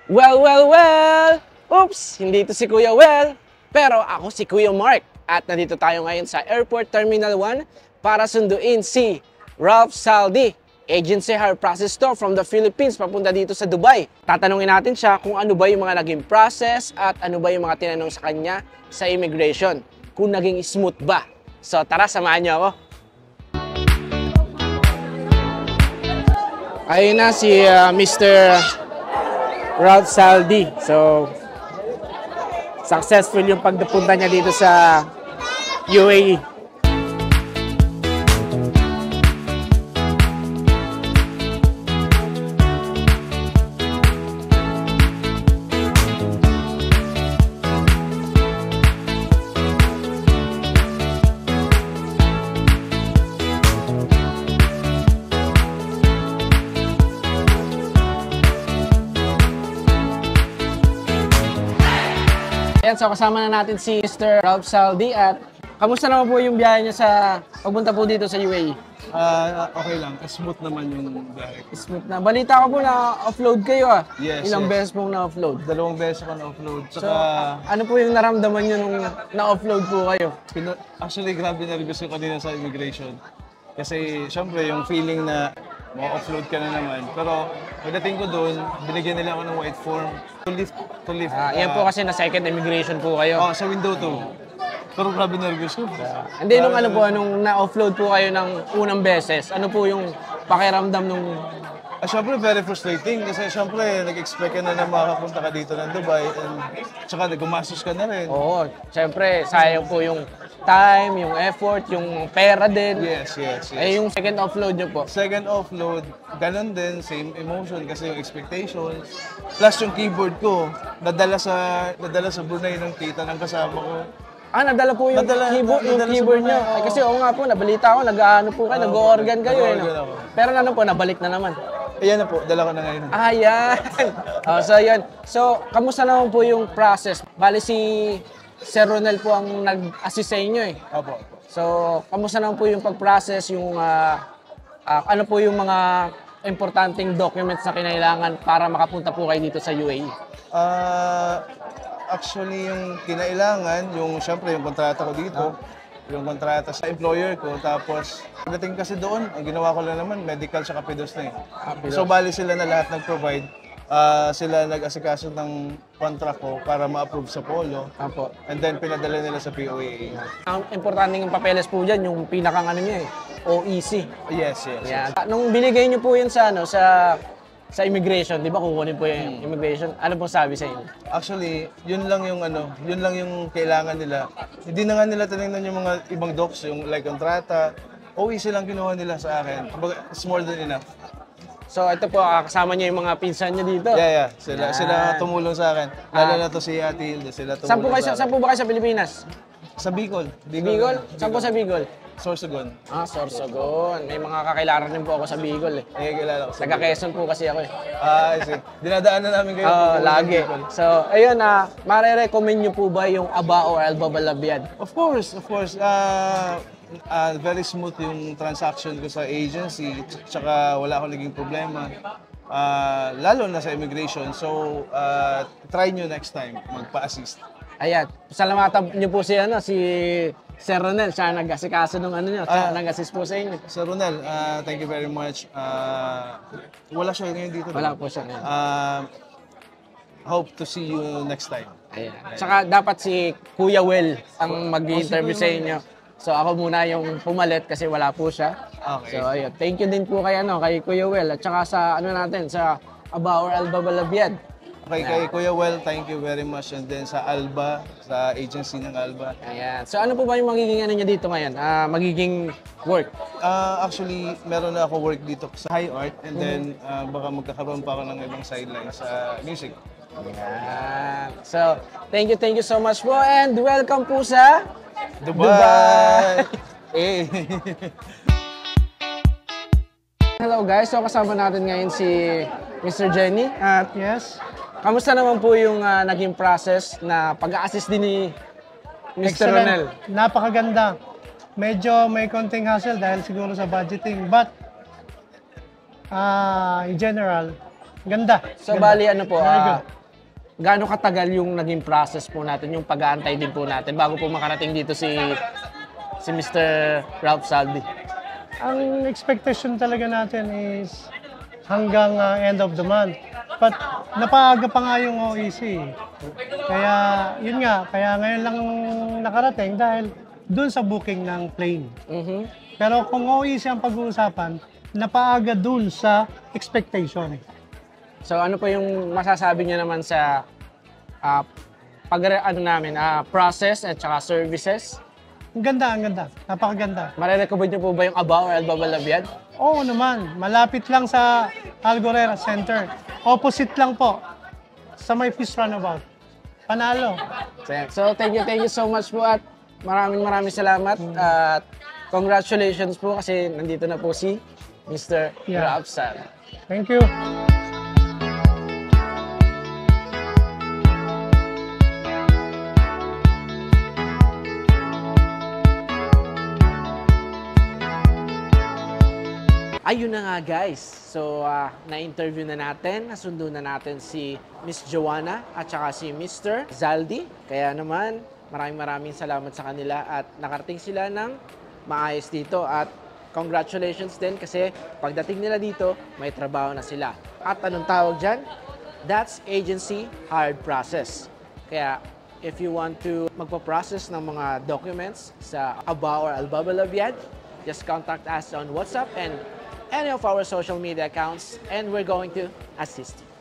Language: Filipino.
Well! Oops! Hindi ito si Kuya Well, pero ako si Kuya Mark. At nandito tayo ngayon sa Airport Terminal 1 para sunduin si Ralph Saldi, Agency Hire Process to from the Philippines papunta dito sa Dubai. Tatanungin natin siya kung ano ba yung mga naging process at ano ba yung mga tinanong sa kanya sa immigration. Kung naging smooth ba. So tara, samahan niyo ako. Ayun na si Mr. Ralph Saldi. So, successful yung pagpunta niya dito sa UAE. Ayan, so kasama na natin si Mr. Ralph Saldi at kamusta naman po yung biyahe niya sa pagpunta po dito sa UAE? Okay lang. Smooth naman yung biyahe. Smooth na. Balita ko po na offload kayo ah. Yes, Ilang yes. beses pong na-offload? 2 beses ako na-offload. So, ano po yung naramdaman nyo nung na-offload po kayo? Actually, grabe nervous ko kanina sa immigration. Kasi, syempre, yung feeling na ma-offload ka na naman. Pero, pagdating ko doon, binigyan nila ako ng white form to lift. Yan po kasi na second immigration po kayo. Sa window 2. Pero grabe nervous ko. Hindi, nung ano po, nung na-offload po kayo ng unang beses, ano po yung pakiramdam nung... Syempre, very frustrating kasi syempre, nag-expect ka na makapunta ka dito ng Dubai and tsaka gumastos ka na rin. Oo, syempre, sayang po yung time, yung effort, yung pera din. Yes. Eh, yung second offload nyo po. Second offload, ganun din, same emotion kasi yung expectations. Plus yung keyboard ko, nadala sa Brunei ng tita ng kasama ko. Nadala po yung keyboard nyo. Ay, kasi oo nga po, nabalita ko, nag-ano po kayo, nag-organ kayo. No? Pero ano po, nabalik na naman. Ayan na po, dala ko na ngayon. Ayan! So, yun. So, kamusta naman po yung process? Bali si Sir Ronel po ang nag-assist sa inyo eh. Opo. So, kamusta naman po yung pag-process, yung ano po yung mga importanteng documents na kinailangan para makapunta po kayo dito sa UAE? Actually, yung kinailangan, syempre yung kontrata ko dito, yung kontrata sa employer ko, tapos pagdating kasi doon, ang ginawa ko lang naman, medical tsaka PDOS na eh. So, bali sila na lahat nag-provide. Sila nag-asikaso ng contract ko para ma-approve sa Polo. Apo. And then, pinadala nila sa POA. Ang importante ng papeles po dyan, yung pinakang ano niya eh, OEC. Yes. Yan. Nung binigay niyo po yun sa immigration, di ba kukunin po yung immigration, ano pong sabi sa inyo? Actually, yun lang yung kailangan nila. Hindi na nga nila tinignan yung mga ibang docs, yung like kontrata. OEC lang kinuha nila sa akin. It's more than enough. So ito po, kasama niya yung mga pinsan niya dito. Yeah. Sila tumulong sa akin. Lalo na to si Ate Hilda, sila tumulong sa akin. Saan po ba kayo sa Pilipinas? Sa Bicol. Bicol? Saan po sa Bicol? Sorsogon. Sorsogon. May mga kakilala din po ako sa Bicol eh. Kilala ko sa Taga Quezon po kasi ako eh. I see. Dinadaanan namin kayo. Lagi. So, ayun mare-recommend niyo po ba yung Aba or Alba Balabiad? Of course. Very smooth yung transaction ko sa agency. Tsaka wala akong naging problema. Lalo na sa immigration. So, try nyo next time magpa-assist. Ayan. Salamatan niyo po si Sir Ronel, siya nag-asikaso nung nag-assist po sa inyo. Sir Ronel, thank you very much. Wala siya ngayon dito. Wala po siya ngayon. Hope to see you next time. Ayan. Tsaka dapat si Kuya Well ang mag-interview sa inyo. So ako muna yung pumalit kasi wala po siya. Okay. So ayun, thank you din po kay Kuya Well at saka sa sa Aba or Alba Balabiad. Okay, kay Kuya Well, thank you very much. And then sa Alba, sa agency ng Alba. Ayan. So ano po ba yung magiging niya dito ngayon? Magiging work? Actually, meron na ako work dito sa High Art. And then, baka magkakaroon pa ako ng ibang sideline sa music. Ayan. So, thank you so much po. And welcome po sa Dubai! Hello guys, so kasama natin ngayon si Mr. Jenny. At Yes. kamusta naman po yung naging process na pag-assist din ni Mr. Ronel? Napakaganda. Medyo may konting hassle dahil siguro sa budgeting. But, in general, Ganda. So, Ganda. bali ano po, Very good. gaano katagal yung naging process po natin, yung pag-aantay din po natin bago po makarating dito si Mr. Ralph Saldi? Ang expectation talaga natin is hanggang end of the month. But napaaga pa nga yung OEC. Kaya yun nga, kaya ngayon lang nakarating dahil dun sa booking ng plane. Pero kung OEC ang pag-uusapan, napaaga dun sa expectation. So ano po yung masasabi niyo naman sa process at saka services? Ang ganda, ang ganda. Napakaganda. Marirecommend niyo po ba yung Abao or Albabalabiad? Oo naman, malapit lang sa Algorera Center. Opposite lang po sa may Fish Runabout. Panalo. So thank you so much po at maraming salamat at congratulations po kasi nandito na po si Mr. Ralph Saldi. Thank you. Ayun na nga guys, so na-interview na natin, nasundo na natin si Miss Joanna at saka si Mr. Zaldi. Kaya naman, maraming salamat sa kanila at nakarating sila ng maayos dito at congratulations din kasi pagdating nila dito, may trabaho na sila. At anong tawag dyan? That's agency hired process. Kaya if you want to magpa-process ng mga documents sa Abao or Albabalabiad, just contact us on WhatsApp and any of our social media accounts and we're going to assist you.